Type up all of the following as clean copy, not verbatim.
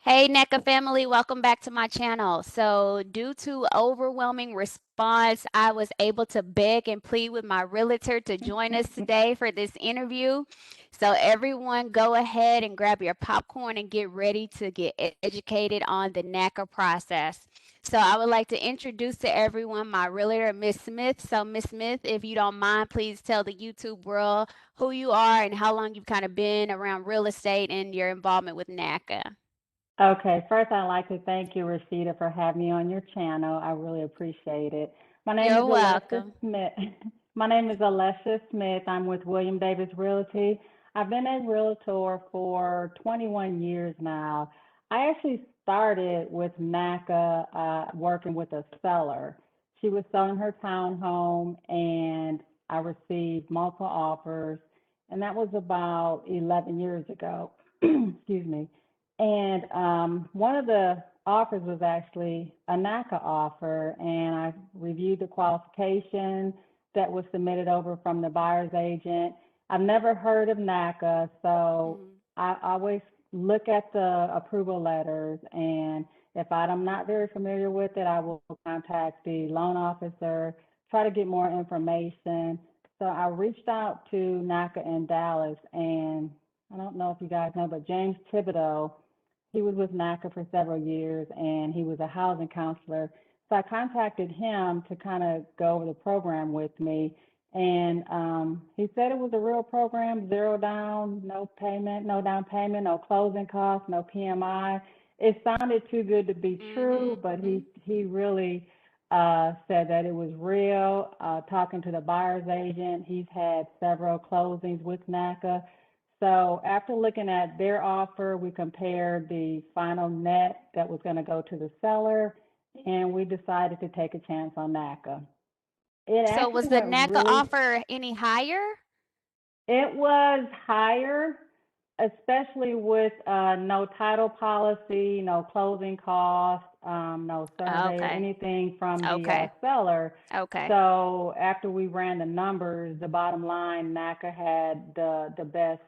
Hey NECA family, welcome back to my channel. So due to overwhelming response, I was able to beg and plead with my realtor to join us today for this interview. So everyone go ahead and grab your popcorn and get ready to get educated on the NACA process. So I would like to introduce to everyone my realtor, Miss Smith. So Miss Smith, if you don't mind, please tell the YouTube world who you are and how long you've kind of been around real estate and your involvement with NACA. Okay, first I'd like to thank you, Rashida, for having me on your channel. I really appreciate it. My name You're is Alessia welcome. Smith. My name is Alessia Smith. I'm with William Davis Realty. I've been a realtor for 21 years now. I actually started with NACA working with a seller. She was selling her townhome, and I received multiple offers, and that was about 11 years ago. Excuse me. And one of the offers was actually a NACA offer, and I reviewed the qualification that was submitted over from the buyer's agent. I've never heard of NACA, so Mhm. I always look at the approval letters, and if I'm not very familiar with it, I will contact the loan officer, try to get more information. So I reached out to NACA in Dallas, and I don't know if you guys know, but James Thibodeau, he was with NACA for several years, and he was a housing counselor. So I contacted him to kind of go over the program with me. And he said it was a real program, zero down, no down payment, no closing costs, no PMI. It sounded too good to be true, Mhm. but he Mhm. he really said that it was real. Talking to the buyer's agent, he's had several closings with NACA. So after looking at their offer, we compared the final net that was going to go to the seller, and we decided to take a chance on NACA. It So was actually the went NACA really, offer any higher? it was higher, especially with no title policy, no closing costs, no survey or Okay. anything from the Okay. seller. Okay. So after we ran the numbers, the bottom line, NACA had the best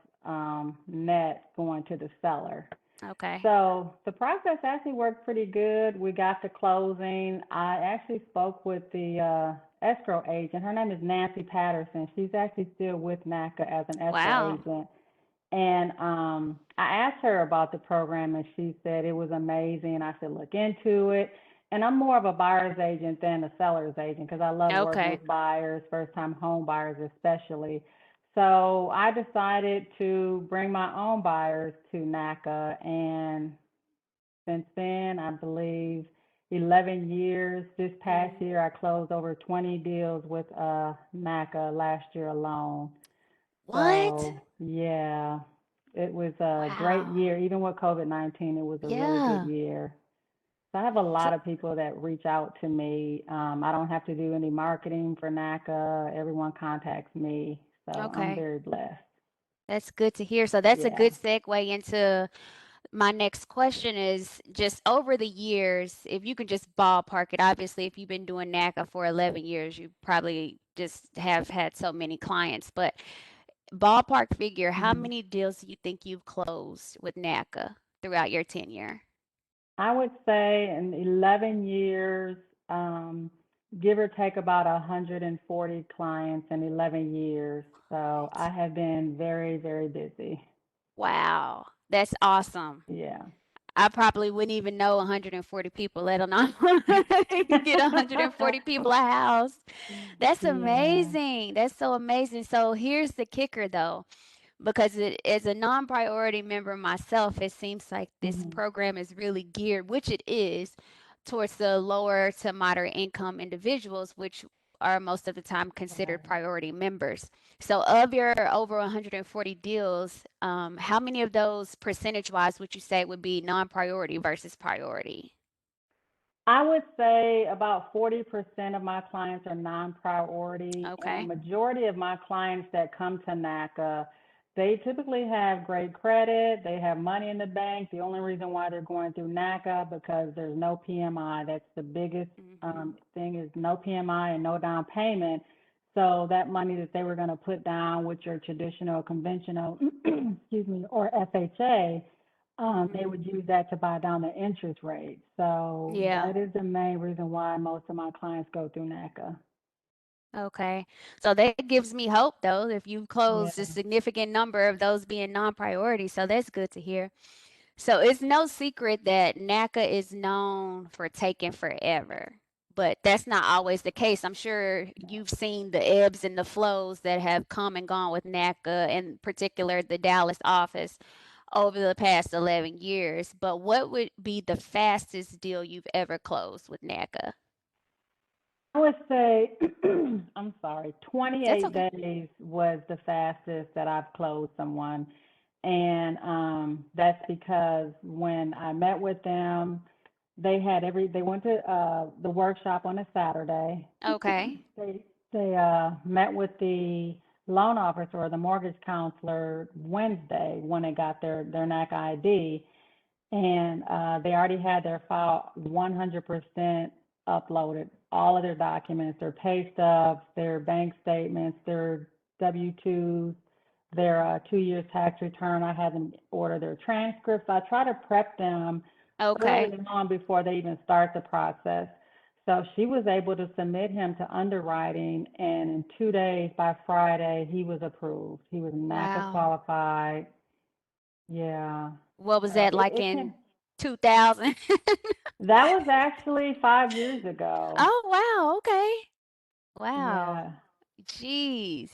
net going to the seller. Okay. So the process actually worked pretty good. We got to closing. I actually spoke with the escrow agent. Her name is Nancy Patterson. She's actually still with NACA as an escrow Wow. agent. And I asked her about the program, and she said it was amazing. I said, look into it. And I'm more of a buyer's agent than a seller's agent because I love working Okay. with buyers, first time home buyers especially. So I decided to bring my own buyers to NACA. And since then, I believe 11 years. This past Mhm. year, I closed over 20 deals with NACA last year alone. What? So yeah, it was a great Wow. year. Even with COVID-19, it was a really good Yeah. year. So I have a So lot of people that reach out to me. I don't have to do any marketing for NACA. Everyone contacts me. So I'm okay. very blessed. That's good to hear. So that's a Yeah. good segue into my next question is just over the years, if you can just ballpark it. Obviously, if you've been doing NACA for 11 years, you probably just have had so many clients, but ballpark figure, how Mhm. many deals do you think you've closed with NACA throughout your tenure? I would say in 11 years, um, give or take about 140 clients in 11 years. So I What? have been very, very busy. Wow, that's awesome. Yeah. I probably wouldn't even know 140 people, let alone get 140 people a house. That's Yeah. amazing. That's so amazing. So here's the kicker though, because as a non-priority member myself, it seems like this Mhm. program is really geared, which it is, towards the lower to moderate income individuals, which are most of the time considered Right. priority members. So, of your over 140 deals, how many of those percentage wise would you say would be non priority versus priority? I would say about 40% of my clients are non-priority, and Okay. majority of my clients that come to NACA, they typically have great credit, they have money in the bank. The only reason why they're going through NACA because there's no PMI. That's the biggest Hmm. thing is no PMI and no down payment. So that money that they were going to put down with your traditional, conventional, excuse me, or FHA, they Mhm. would use that to buy down the interest rate. So Yeah. that is the main reason why most of my clients go through NACA. Okay. So that gives me hope though if you've closed a Yeah. significant number of those being non-priority. So that's good to hear. So it's no secret that NACA is known for taking forever, but that's not always the case. I'm sure you've seen the ebbs and the flows that have come and gone with NACA, in particular the Dallas office, over the past 11 years. But what would be the fastest deal you've ever closed with NACA? I would say, I'm sorry, That's 28 okay. days was the fastest that I've closed someone. And that's because when I met with them, they went to the workshop on a Saturday. Okay. They met with the loan officer or the mortgage counselor Wednesday when they got their NAC ID, and they already had their file 100% uploaded, all of their documents, their pay stubs, their bank statements, their W-2s, their 2 years tax return. I had them order their transcripts. I try to prep them early Okay. on before they even start the process. So she was able to submit him to underwriting, and in 2 days, by Friday, he was approved. He was NACA Wow. qualified. Yeah. What was So that like it in can. 2000? That was actually 5 years ago. Oh, wow. Okay. Wow. Yeah. Jeez.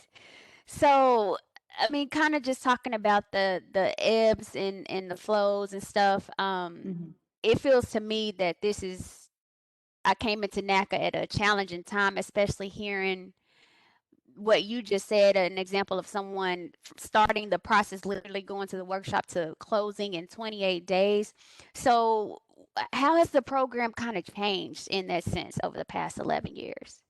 So, I mean, kind of just talking about the ebbs and the flows and stuff. Hmm. It feels to me that this is I came into NACA at a challenging time, especially hearing what you just said, an example of someone starting the process, literally going to the workshop to closing in 28 days. So, how has the program kind of changed in that sense over the past 11 years?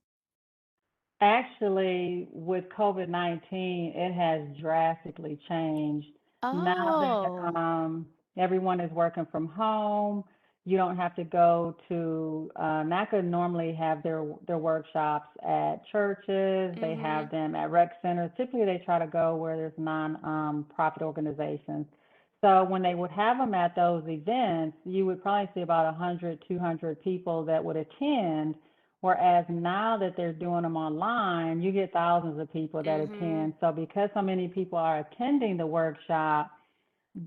Actually, with COVID-19, it has drastically changed. Now that Oh. everyone is working from home, you don't have to go to NACA normally have their workshops at churches. They Mhm. have them at rec centers. Typically, they try to go where there's profit organizations. So when they would have them at those events, you would probably see about 100, 200 people that would attend. Whereas now that they're doing them online, you get thousands of people that Mhm. attend. So because so many people are attending the workshop,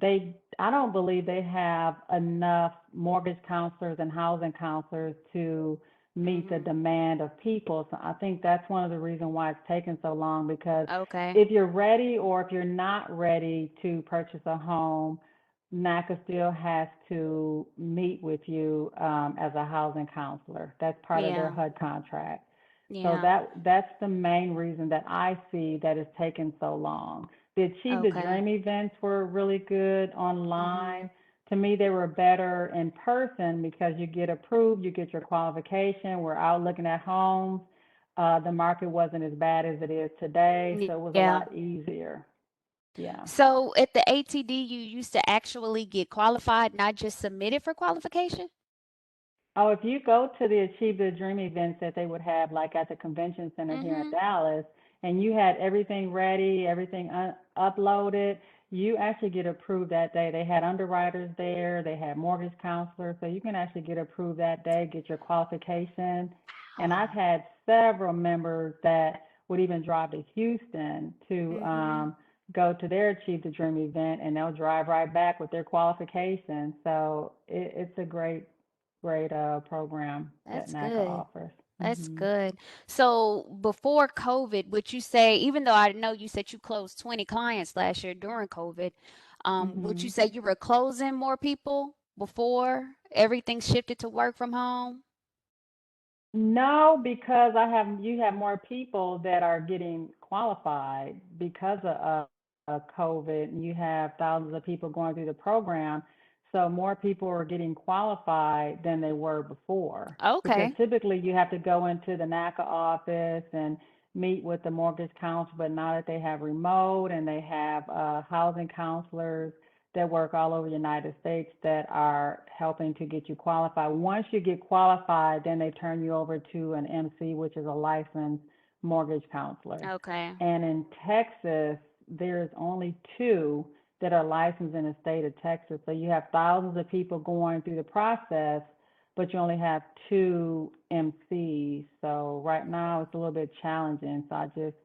I don't believe they have enough mortgage counselors and housing counselors to meet the Mhm. demand of people. So I think that's one of the reasons why it's taken so long, because Okay. if you're ready or if you're not ready to purchase a home, NACA still has to meet with you as a housing counselor. That's part of their Yeah. HUD contract. So Yeah. that's the main reason that I see that it's taken so long. The Achieve the Okay. Dream events were really good Mhm. online. To me, they were better in person because you get approved, you get your qualification. We're out looking at homes. The market wasn't as bad as it is today, so it was a Yeah. lot easier. Yeah. So at the ATD, you used to actually get qualified, not just submitted for qualification? Oh, if you go to the Achieve the Dream events that they would have, like at the convention center here in Mhm. Dallas, and you had everything ready, everything uploaded, you actually get approved that day. They had underwriters there, they had mortgage counselors, so you can actually get approved that day, get your qualification. And I've Wow. had several members that would even drive to Houston to Mhm. go to their Achieve the Dream event, and they'll drive right back with their qualification. So it's a great program that That's NACA good. offers. That's Hmm. good. So before COVID, would you say, even though I know you said you closed 20 clients last year during COVID, would you Hmm. say you were closing more people before everything shifted to work from home? No, because you have more people that are getting qualified because of COVID, and you have thousands of people going through the program. So more people are getting qualified than they were before. Because Okay. typically you have to go into the NACA office and meet with the mortgage counselor, but now that they have remote and they have housing counselors that work all over the United States that are helping to get you qualified. Once you get qualified, then they turn you over to an MC, which is a licensed mortgage counselor. Okay. And in Texas, there's only two, that are licensed in the state of Texas. So you have thousands of people going through the process, but you only have two MCs. So right now it's a little bit challenging. So I just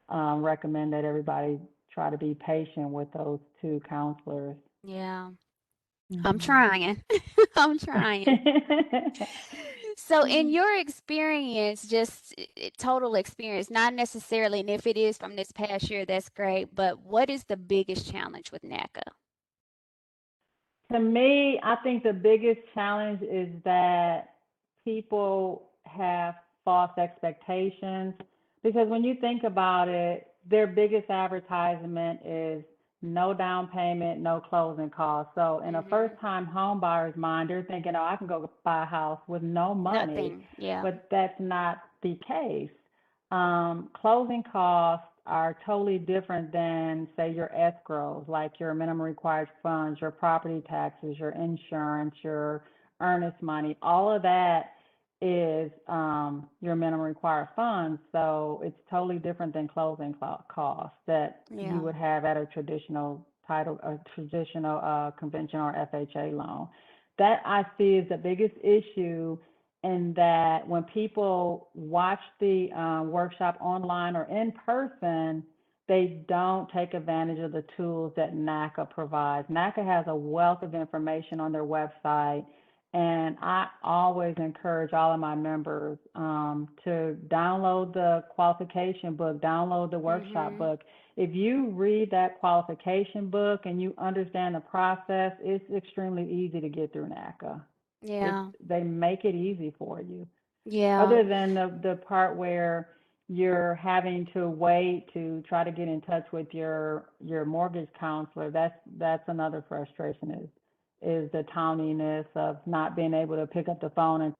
recommend that everybody try to be patient with those two counselors. Yeah. I'm Hmm. trying. I'm trying. So, in your experience, just total experience, not necessarily, and if it is from this past year, that's great, but what is the biggest challenge with NACA? To me, I think the biggest challenge is that people have false expectations because when you think about it, their biggest advertisement is no down payment, no closing costs. So in a Mm-hmm. first-time home buyer's mind, they're thinking, "Oh, I can go buy a house with no money," Nothing. Yeah. but that's not the case. Closing costs are totally different than, say, your escrows, like your minimum required funds, your property taxes, your insurance, your earnest money. All of that is your minimum required funds. So it's totally different than closing costs that you Yeah. would have at a traditional title, a traditional conventional or FHA loan. That I see is the biggest issue in that when people watch the workshop online or in person, they don't take advantage of the tools that NACA provides. NACA has a wealth of information on their website, and I always encourage all of my members to download the qualification book, download the workshop Mm-hmm. book. If you read that qualification book and you understand the process, it's extremely easy to get through NACA. It's Yeah. they make it easy for you. Yeah. Other than the part where you're having to wait to try to get in touch with your mortgage counselor, that's another frustration is the towniness of not being able to pick up the phone and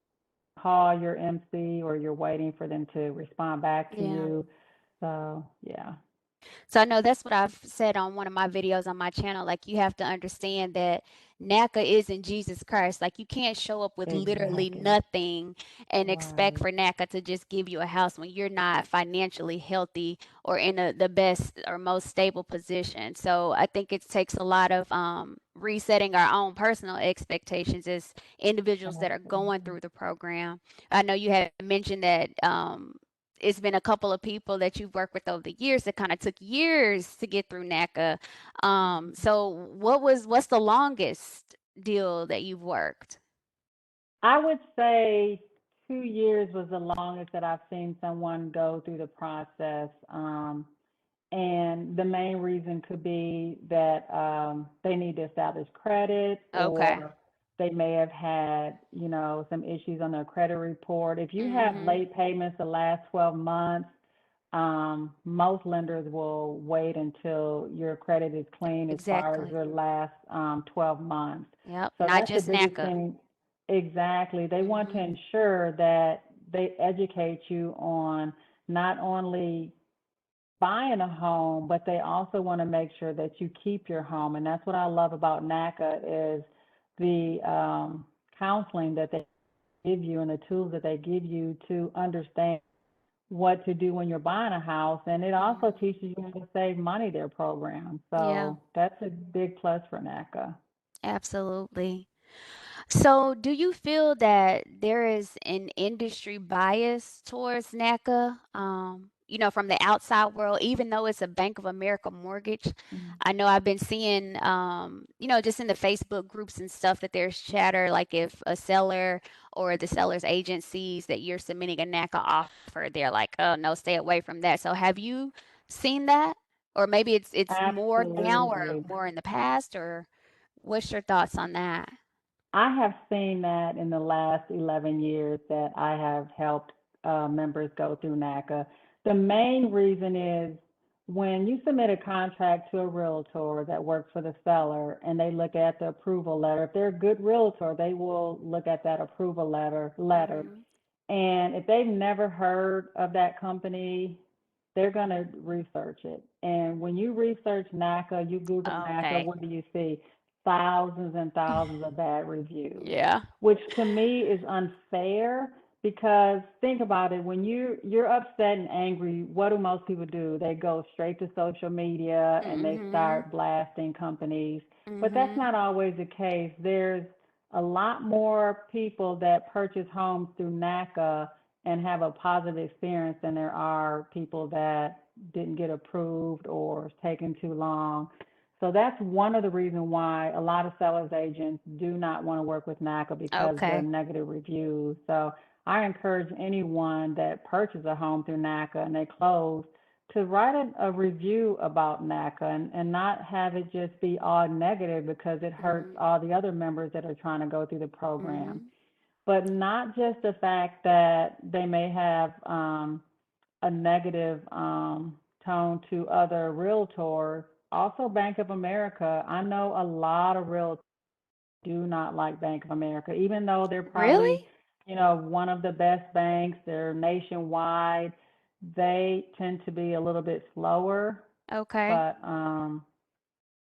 call your MC or you're waiting for them to respond back to Yeah. you. So yeah, So I know that's what I've said on one of my videos on my channel. Like you have to understand that NACA isn't Jesus Christ. Like you can't show up with literally exactly. nothing and expect Right. for NACA to just give you a house when you're not financially healthy or in the best or most stable position. So I think it takes a lot of resetting our own personal expectations as individuals that are going Absolutely. through the program. I know you had mentioned that it's been a couple of people that you've worked with over the years that kind of took years to get through NACA. So what's the longest deal that you've worked? I would say 2 years was the longest that I've seen someone go through the process. And the main reason could be that they need to establish credit Okay. or they may have had, some issues on their credit report. If you have Mm-hmm. late payments the last 12 months, most lenders will wait until your credit is clean as far as Exactly. your last 12 months. Yep. So Not that's the just biggest NACA. thing. Exactly. They want to Mm-hmm. ensure that they educate you on not only buying a home, but they also want to make sure that you keep your home. And that's what I love about NACA is the counseling that they give you and the tools that they give you to understand what to do when you're buying a house. And it also Mm-hmm. teaches you how to save money, their program. Yeah, So that's a big plus for NACA. absolutely. So, do you feel that there is an industry bias towards NACA? From the outside world, even though it's a Bank of America mortgage, Mm. I know I've been seeing, just in the Facebook groups and stuff that there's chatter like if a seller or the seller's agencies that you're submitting a NACA offer, they're like, oh no, stay away from that. So, have you seen that, or maybe it's more now or Absolutely. more in the past, or what's your thoughts on that? I have seen that in the last 11 years that I have helped members go through NACA. The main reason is when you submit a contract to a realtor that works for the seller and they look at the approval letter, if they're a good realtor, they will look at that approval letter. Mhm. And if they've never heard of that company, they're going to research it. And when you research NACA, you Google NACA, Okay. what do you see? Thousands and thousands of bad reviews, Yeah. which to me is unfair Because think about it, when you're upset and angry, what do most people do? They go straight to social media and they Mhm. start blasting companies. But that's Mhm. not always the case. There's a lot more people that purchase homes through NACA and have a positive experience than there are people that didn't get approved or it's taking too long. So that's one of the reasons why a lot of sellers agents do not want to work with NACA because of their Okay. negative reviews. So I encourage anyone that purchases a home through NACA and they close to write a review about NACA and not have it just be all negative because it hurts Mhm. all the other members that are trying to go through the program. Mhm. But not just the fact that they may have a negative tone to other realtors. Also, Bank of America. I know a lot of realtors do not like Bank of America, even though they're Really? probably, one of the best banks. They're nationwide. They tend to be a little bit slower, Okay. but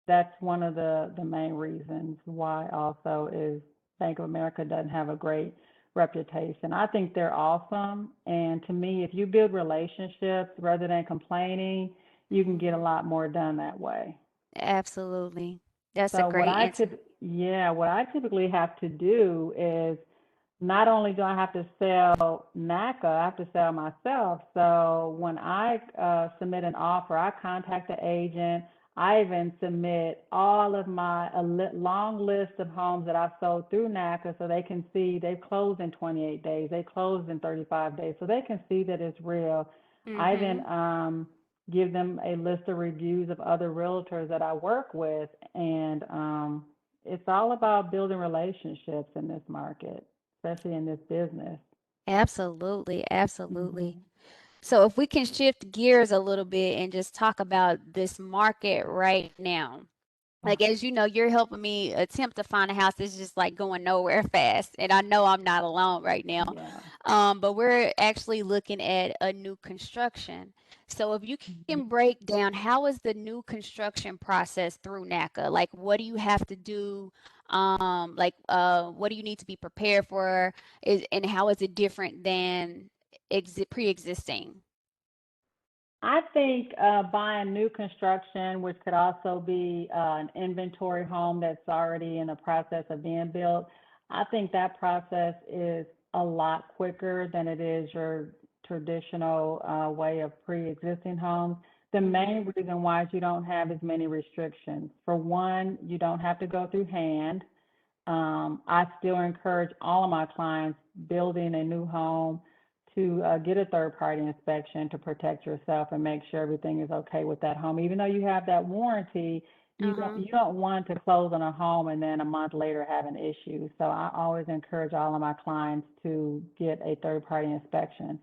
that's one of the main reasons why also is Bank of America doesn't have a great reputation. I think they're awesome, and to me, if you build relationships rather than complaining, you can get a Mhm. lot more done that way. Absolutely. That's a So great answer. what I typically have to do is not only do I have to sell NACA, I have to sell myself. So when I submit an offer, I contact the agent. I even submit all of my long list of homes that I've sold through NACA so they can see they've closed in 28 days, they closed in 35 days, so they can see that it's real. I even Mhm. give them a list of reviews of other realtors that I work with, and it's all about building relationships in this market, especially in this business. Absolutely. Absolutely. Hmm. So if we can shift gears a little bit and just talk about this market right now. Like, as you know, you're helping me attempt to find a house that's just like going nowhere fast. And I know I'm not alone right now. Yeah. But we're actually looking at a new construction. So if you can Mhm. break down, how is the new construction process through NACA? Like, what do you have to do? What do you need to be prepared for? And how is it different than pre-existing? I think buying new construction, which could also be an inventory home that's already in the process of being built, I think that process is a lot quicker than it is your traditional way of pre-existing homes. The Mhm. main reason why is you don't have as many restrictions. For one, you don't have to go through hand. I still encourage all of my clients building a new home to get a third party inspection to protect yourself and make sure everything is okay with that home. Even though you have that warranty, Uh-huh. you don't want to close on a home and then a month later have an issue. So I always encourage all of my clients to get a third party inspection.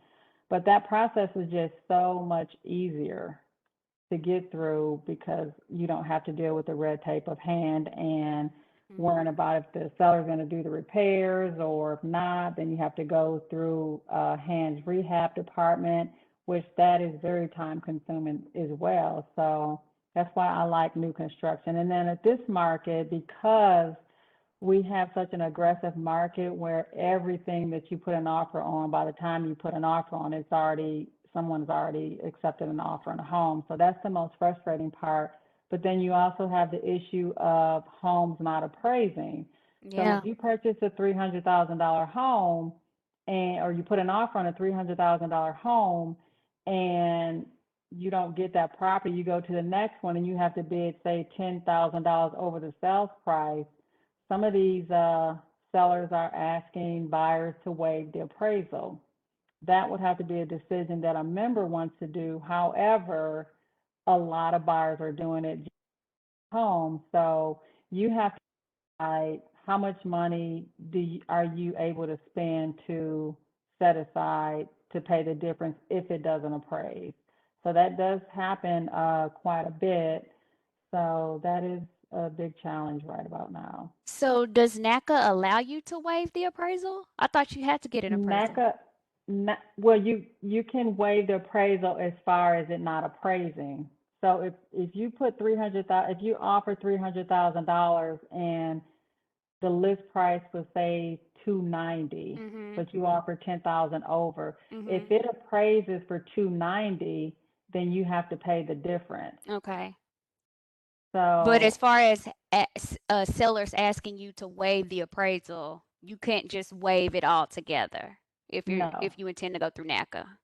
But that process is just so much easier to get through because you don't have to deal with the red tape of hand and worrying Mhm. about if the seller's going to do the repairs, or if not, then you have to go through hand's rehab department, which that is very time consuming as well. So that's why I like new construction. And then at this market, because we have such an aggressive market where everything that you put an offer on, by the time you put an offer on, someone's already accepted an offer on a home. So that's the most frustrating part. But then you also have the issue of homes not appraising. So when Yeah. you purchase a $300,000 home, or you put an offer on a $300,000 home, and you don't get that property, you go to the next one and you have to bid, say, $10,000 over the sales price. Some of these sellers are asking buyers to waive the appraisal. That would have to be a decision that a member wants to do. However, a lot of buyers are doing it home. So you have to decide how much money are you able to spend to set aside to pay the difference if it doesn't appraise. So that does happen quite a bit. So that is a big challenge right about now. So does NACA allow you to waive the appraisal? I thought you had to get an appraisal. NACA, well, you can waive the appraisal as far as it not appraising. So if you put 300,000, if you offer $300,000 and the list price was say 290, Mhm. but you offer 10,000 over. If Mhm. it appraises for 290, then you have to pay the difference. Okay. But as So far as sellers asking you to waive the appraisal, you can't just waive it all together no, if you intend to go through NACA.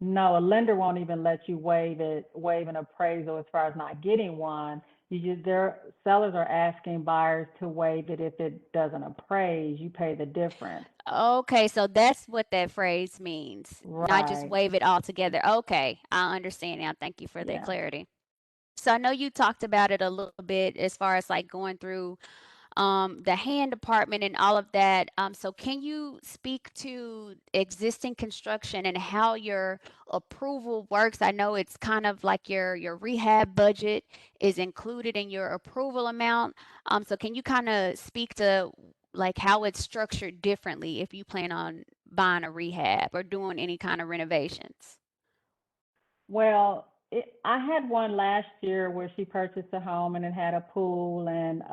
no, a lender won't even let you waive an appraisal as far as not getting one. Their sellers are asking buyers to waive it if it doesn't appraise. You pay the difference. Okay, so that's what that phrase means. Not just Right. waive it all together. Okay, I understand now. Thank you for that Yeah. clarity. So I know you talked about it a little bit as far as like going through the hand department and all of that. So can you speak to existing construction and how your approval works? I know it's kind of like your rehab budget is included in your approval amount. So can you kind of speak to like how it's structured differently if you plan on buying a rehab or doing any kind of renovations? I had one last year where she purchased a home and it had a pool and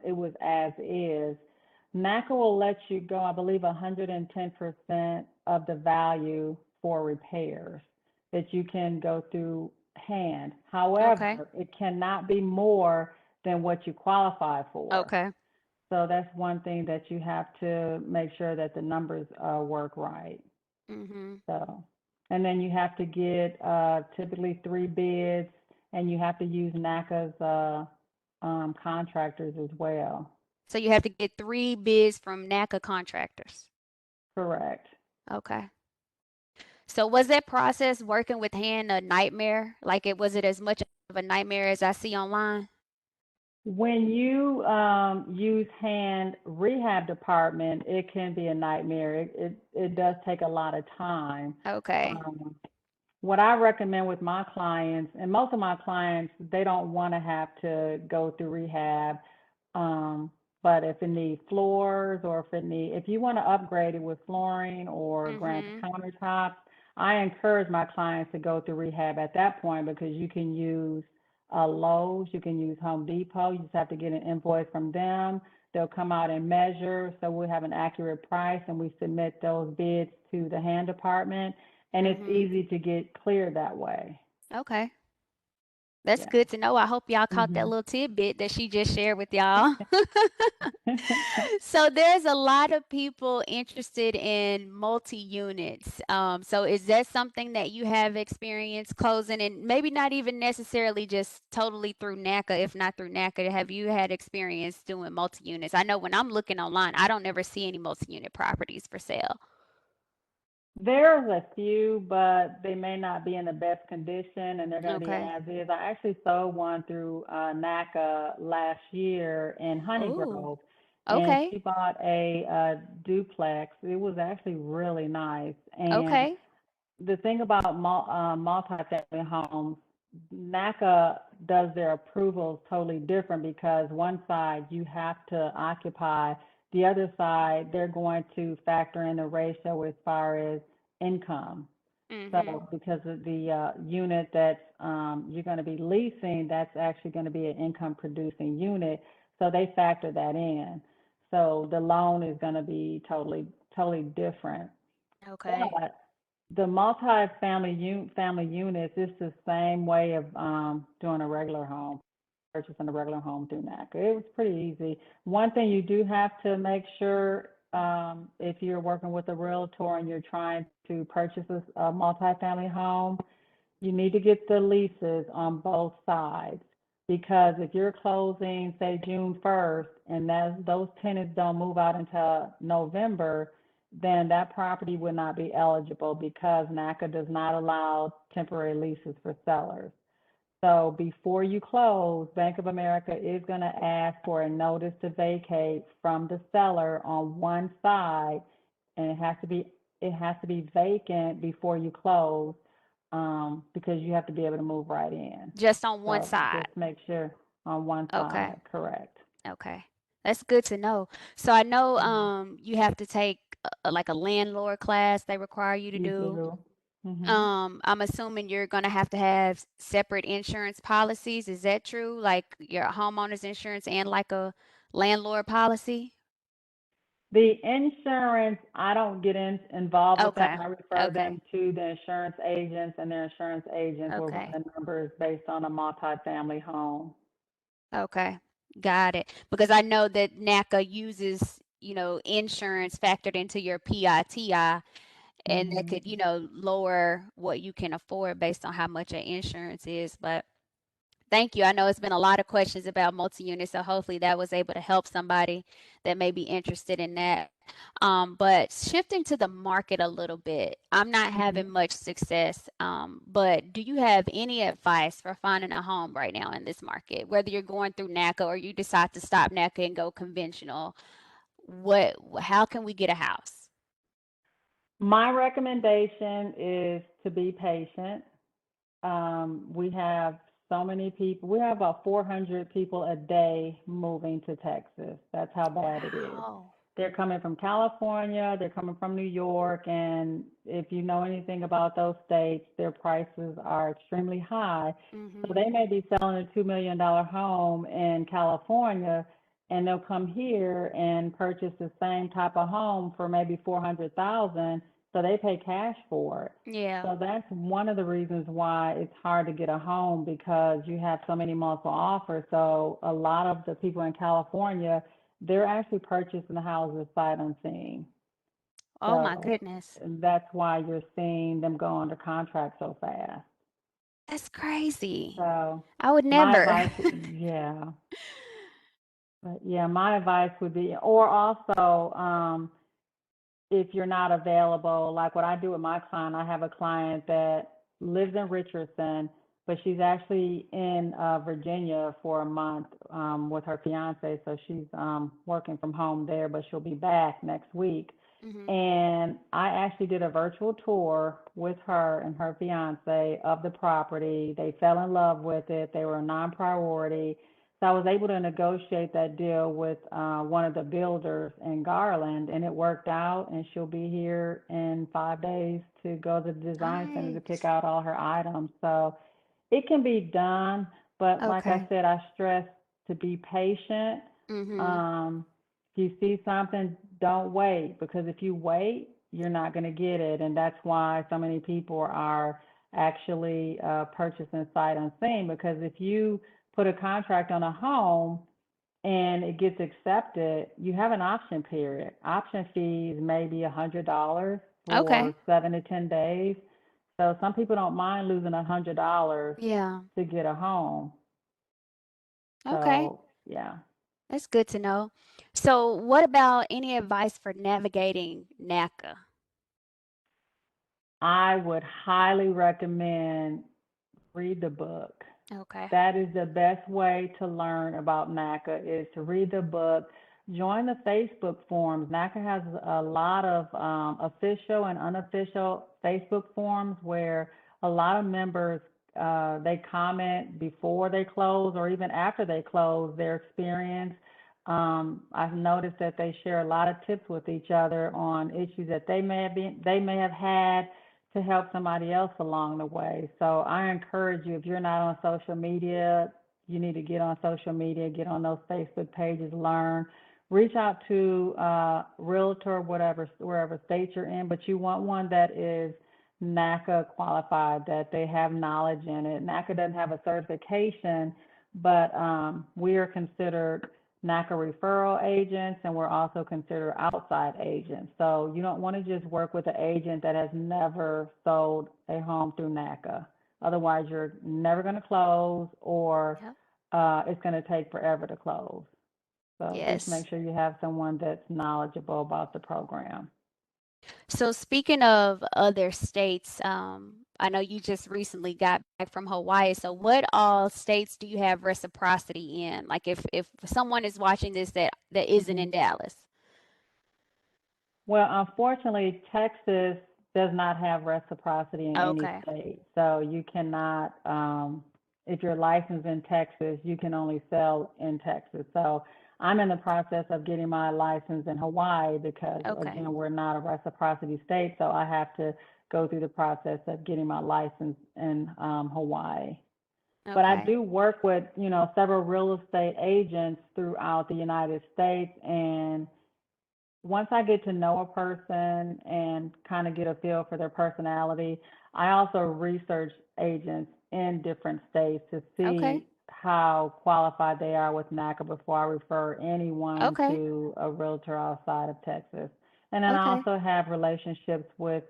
it was as is. NACA will let you go, I believe, 110% of the value for repairs that you can go through hand. Okay. However, it cannot be more than what you qualify for. Okay. So that's one thing that you have to make sure that the numbers work right. Mhm. So, and then you have to get typically three bids, and you have to use NACA's contractors as well. So you have to get 3 bids from NACA contractors. Correct. Okay. So was that process working with hand a nightmare? Like it was it as much of a nightmare as I see online? When you use hand rehab department, it can be a nightmare. It does take a lot of time. Okay. Um, what I recommend with my clients, and most of my clients, they don't want to have to go through rehab. Um, but if it needs floors or if you want to upgrade it with flooring or granite Mhm. countertops, I encourage my clients to go through rehab at that point because you can use Lowe's, you can use Home Depot. You just have to get an invoice from them. They'll come out and measure, so we have an accurate price, and we submit those bids to the hand department, and it's Mhm. easy to get cleared that way. Okay. That's Yeah. good to know. I hope y'all caught that Mhm. little tidbit that she just shared with y'all. So there's a lot of people interested in multi-units. So is that something that you have experience closing and maybe not even necessarily just totally through NACA, if not through NACA, have you had experience doing multi-units? I know when I'm looking online, I don't ever see any multi-unit properties for sale. There's a few, but they may not be in the best condition and they're going to be Okay. as is. I actually sold one through NACA last year in Honey Oh, Grove, and okay. she bought a duplex. It was actually really nice. And Okay. the thing about multi-family homes, NACA does their approvals totally different because one side you have to occupy, the other side they're going to factor in the ratio as far as income. Mhm. So because of the unit that you're going to be leasing, that's actually going to be an income producing unit. So they factor that in. So the loan is going to be totally different. Okay. But the family units is the same way of doing a regular home, purchasing a regular home through NACA. It was pretty easy. One thing you do have to make sure if you're working with a realtor and you're trying to purchase a multifamily home, you need to get the leases on both sides because if you're closing, say June 1st, and those tenants don't move out until November, then that property would not be eligible because NACA does not allow temporary leases for sellers. So before you close, Bank of America is going to ask for a notice to vacate from the seller on one side, and it has to be vacant before you close, because you have to be able to move right in. Just on one So side. just make sure on one Okay. side, correct. Okay. That's good to know. So I know Mhm. you have to take like a landlord class they require you to You do. do. Mhm. I'm assuming you're gonna have to have separate insurance policies. Is that true? Like your homeowner's insurance and like a landlord policy? The insurance, I don't involved with that. Okay. I refer Okay. them to the insurance agents, and their insurance agents will run Okay. the numbers based on a multifamily home. Okay. Got it. Because I know that NACA uses, insurance factored into your PITI, and that Hmm. could, lower what you can afford based on how much your insurance is. But thank you. I know it's been a lot of questions about multi-unit, so hopefully that was able to help somebody that may be interested in that. But shifting to the market a little bit, I'm not having Hmm. much success. But do you have any advice for finding a home right now in this market? Whether you're going through NACA or you decide to stop NACA and go conventional, how can we get a house? My recommendation is to be patient. We have so many people. We have about 400 people a day moving to Texas. That's how bad it is. Wow. They're coming from California, they're coming from New York, and if you know anything about those states, their prices are extremely high. So Mhm. they may be selling a $2 million home in California, and they'll come here and purchase the same type of home for maybe 400,000, so they pay cash for it. Yeah. So that's one of the reasons why it's hard to get a home, because you have so many multiple offers. So a lot of the people in California, they're actually purchasing the houses sight unseen. Oh my So goodness. that's why you're seeing them go under contract so fast. That's crazy. So I would my never. advice, yeah, but yeah, my advice would be, or also, if you're not available, like what I do with my client, I have a client that lives in Richardson, but she's actually in Virginia for a month with her fiance. So she's working from home there, but she'll be back next week. Mhm. And I actually did a virtual tour with her and her fiance of the property. They fell in love with it. They were a non-priority. So I was able to negotiate that deal with one of the builders in Garland, and it worked out. And she'll be here in 5 days to go to the design center to pick Nice. out all her items. So it can be done, but like I Okay. said, I stress to be patient. Mhm. Um, if you see something, don't wait, because if you wait, you're not going to get it. And that's why so many people are actually purchasing sight unseen, because if you put a contract on a home and it gets accepted, you have an option period. Option fees may be $100 Okay. for 7 to 10 days. So some people don't mind losing $100 Yeah. to get a home. Okay. So yeah, That's good to know. So, what about any advice for navigating NACA? I would highly recommend read the book. Okay. That is the best way to learn about NACA, is to read the book. Join the Facebook forums. NACA has a lot of official and unofficial Facebook forums where a lot of members, they comment before they close or even after they close their experience. I've noticed that they share a lot of tips with each other on issues that they may have had to help somebody else along the way. So I encourage you, if you're not on social media, you need to get on social media, get on those Facebook pages, learn, reach out to Realtor, whatever, wherever state you're in, but you want one that is NACA qualified, that they have knowledge in it. NACA doesn't have a certification, but we are considered NACA referral agents, and we're also considered outside agents. So you don't want to just work with an agent that has never sold a home through NACA. Otherwise, you're never going to close, or Yep. it's going to take forever to close. So just Yes. make sure you have someone that's knowledgeable about the program. So, speaking of other states, I know you just recently got back from Hawaii. So, what all states do you have reciprocity in? Like, if someone is watching this that isn't Hmm. in Dallas. Well, unfortunately, Texas does not have reciprocity in any Okay. state. So you cannot, if you're licensed in Texas, you can only sell in Texas. So I'm in the process of getting my license in Hawaii, because, Okay. again, we're not a reciprocity state. So I have to go through the process of getting my license in Hawaii. But I Okay. do work with, several real estate agents throughout the United States, and once I get to know a person and kind of get a feel for their personality, I also research agents in different states to Okay. see how qualified they are with NACA before I refer anyone Okay. to a realtor outside of Texas. And then I Okay. also have relationships with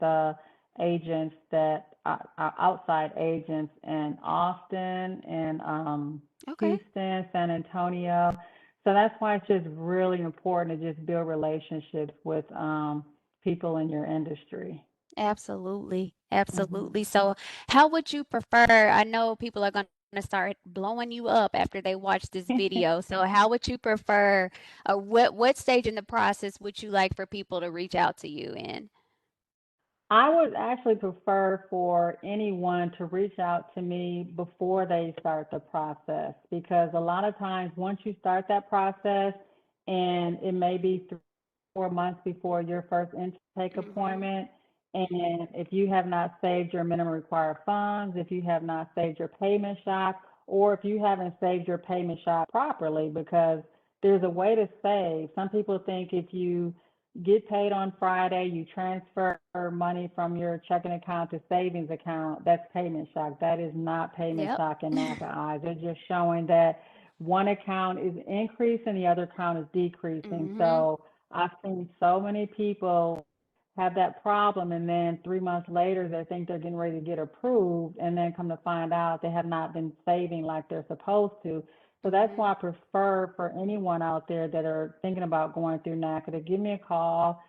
agents that are outside agents in Austin and Okay. Houston, San Antonio. So that's why it's just really important to just build relationships with people in your industry. Absolutely. Hmm. Absolutely. So, how would you prefer? I know people are going to start blowing you up after they watch this video. So, how would you prefer, or what stage in the process would you like for people to reach out to you in? I would actually prefer for anyone to reach out to me before they start the process because a lot of times once you start that process and it may be 3 or 4 months before your first intake Mhm. appointment, and if you have not saved your minimum required funds, if you have not saved your payment shock, or if you haven't saved your payment shock properly, because there's a way to save. Some people think if you get paid on Friday, you transfer money from your checking account to savings account, that's payment shock. That is not payment Yep. shock in NACA eyes. They're just showing that one account is increasing, the other account is decreasing. Mhm. So I've seen so many people have that problem, and then 3 months later, they think they're getting ready to get approved, and then come to find out they have not been saving like they're supposed to. So that's why Mhm. I prefer for anyone out there that are thinking about going through NACA to give me a call,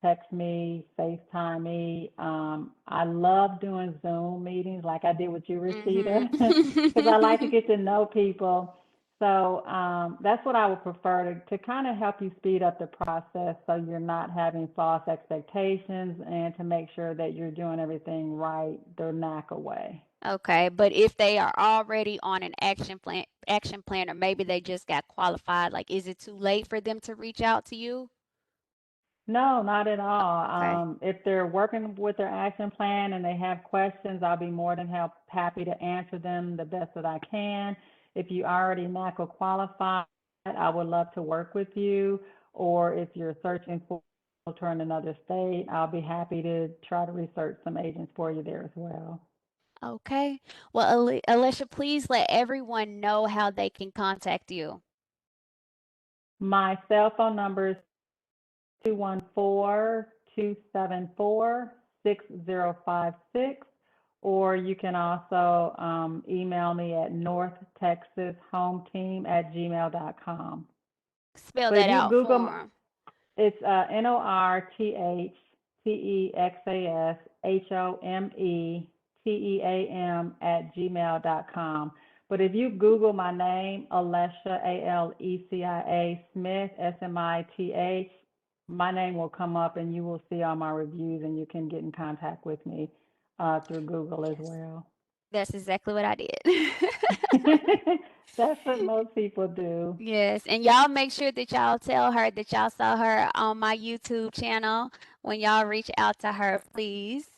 text me, FaceTime me. I love doing Zoom meetings like I did with you, Rashida, because I like to Mhm. get to know people. So that's what I would prefer to kind of help you speed up the process so you're not having false expectations and to make sure that you're doing everything right the NACA way. Okay, but if they are already on an action plan, or maybe they just got qualified, like, is it too late for them to reach out to you? No, not at all. Okay. If they're working with their action plan and they have questions, I'll be more than happy to answer them the best that I can. If you already NACO qualified, I would love to work with you. Or if you're searching for a realtor in another state, I'll be happy to try to research some agents for you there as well. Okay. Well, Alicia, please let everyone know how they can contact you. My cell phone number is 214-274-6056, or you can also email me at northtexashometeam@gmail.com. Spell But if that you out Google, for them. it's northtexashometeam@gmail.com. But if you Google my name, Alessia, Alecia Smith, Smith, my name will come up and you will see all my reviews and you can get in contact with me through Google as Yes. well. That's exactly what I did. That's what most people do. Yes, and y'all make sure that y'all tell her that y'all saw her on my YouTube channel when y'all reach out to her, please.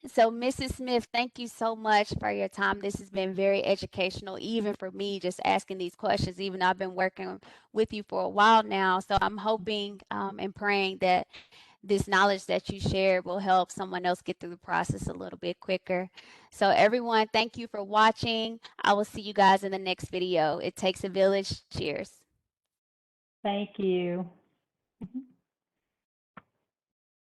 So, Mrs. Smith, thank you so much for your time. This has been very educational, even for me, just asking these questions, even though I've been working with you for a while now. So, I'm hoping and praying that this knowledge that you shared will help someone else get through the process a little bit quicker. So, everyone, thank you for watching. I will see you guys in the next video. It takes a village. Cheers. Thank you.